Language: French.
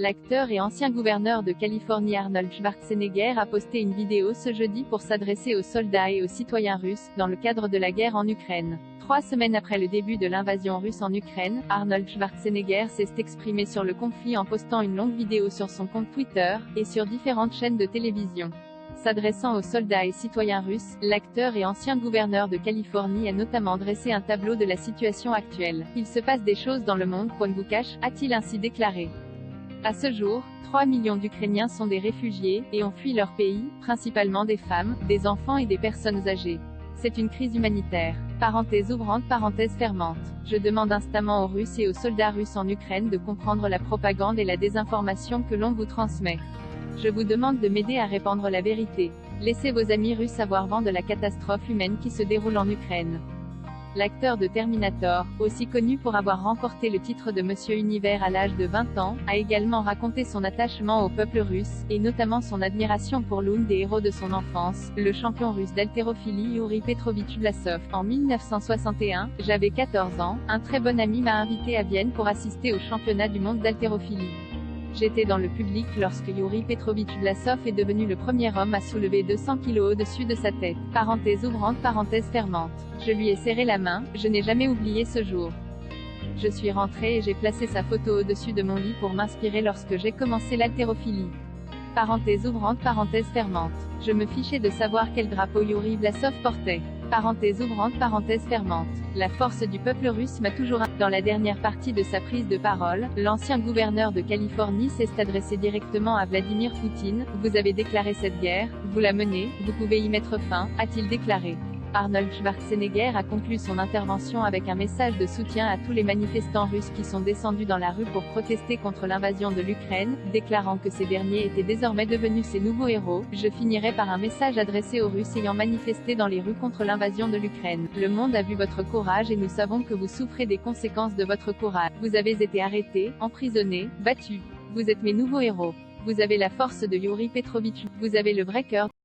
L'acteur et ancien gouverneur de Californie Arnold Schwarzenegger a posté une vidéo ce jeudi pour s'adresser aux soldats et aux citoyens russes, dans le cadre de la guerre en Ukraine. 3 semaines après le début de l'invasion russe en Ukraine, Arnold Schwarzenegger s'est exprimé sur le conflit en postant une longue vidéo sur son compte Twitter, et sur différentes chaînes de télévision. S'adressant aux soldats et citoyens russes, l'acteur et ancien gouverneur de Californie a notamment dressé un tableau de la situation actuelle. « Il se passe des choses dans le monde, point de boucache », a-t-il ainsi déclaré. À ce jour, 3 millions d'Ukrainiens sont des réfugiés, et ont fui leur pays, principalement des femmes, des enfants et des personnes âgées. C'est une crise humanitaire. Parenthèse ouvrante, parenthèse fermante. Je demande instamment aux Russes et aux soldats russes en Ukraine de comprendre la propagande et la désinformation que l'on vous transmet. Je vous demande de m'aider à répandre la vérité. Laissez vos amis russes avoir vent de la catastrophe humaine qui se déroule en Ukraine. L'acteur de Terminator, aussi connu pour avoir remporté le titre de Monsieur Univers à l'âge de 20 ans, a également raconté son attachement au peuple russe, et notamment son admiration pour l'un des héros de son enfance, le champion russe d'haltérophilie Yuri Petrovitch Vlasov. En 1961, j'avais 14 ans, un très bon ami m'a invité à Vienne pour assister au championnat du monde d'haltérophilie. J'étais dans le public lorsque Yuri Petrovitch Vlasov est devenu le premier homme à soulever 200 kg au-dessus de sa tête. Parenthèse ouvrante, parenthèse fermante. Je lui ai serré la main, je n'ai jamais oublié ce jour. Je suis rentré et j'ai placé sa photo au-dessus de mon lit pour m'inspirer lorsque j'ai commencé l'haltérophilie. Parenthèse ouvrante, parenthèse fermante. Je me fichais de savoir quel drapeau Yuri Vlasov portait. Parenthèse ouvrante, parenthèse fermante. La force du peuple russe m'a toujours. Dans la dernière partie de sa prise de parole, l'ancien gouverneur de Californie s'est adressé directement à Vladimir Poutine. Vous avez déclaré cette guerre, vous la menez, vous pouvez y mettre fin, a-t-il déclaré. Arnold Schwarzenegger a conclu son intervention avec un message de soutien à tous les manifestants russes qui sont descendus dans la rue pour protester contre l'invasion de l'Ukraine, déclarant que ces derniers étaient désormais devenus ses nouveaux héros. Je finirai par un message adressé aux Russes ayant manifesté dans les rues contre l'invasion de l'Ukraine. Le monde a vu votre courage et nous savons que vous souffrez des conséquences de votre courage. Vous avez été arrêtés, emprisonnés, battus. Vous êtes mes nouveaux héros. Vous avez la force de Yuri Petrovitch. Vous avez le vrai cœur.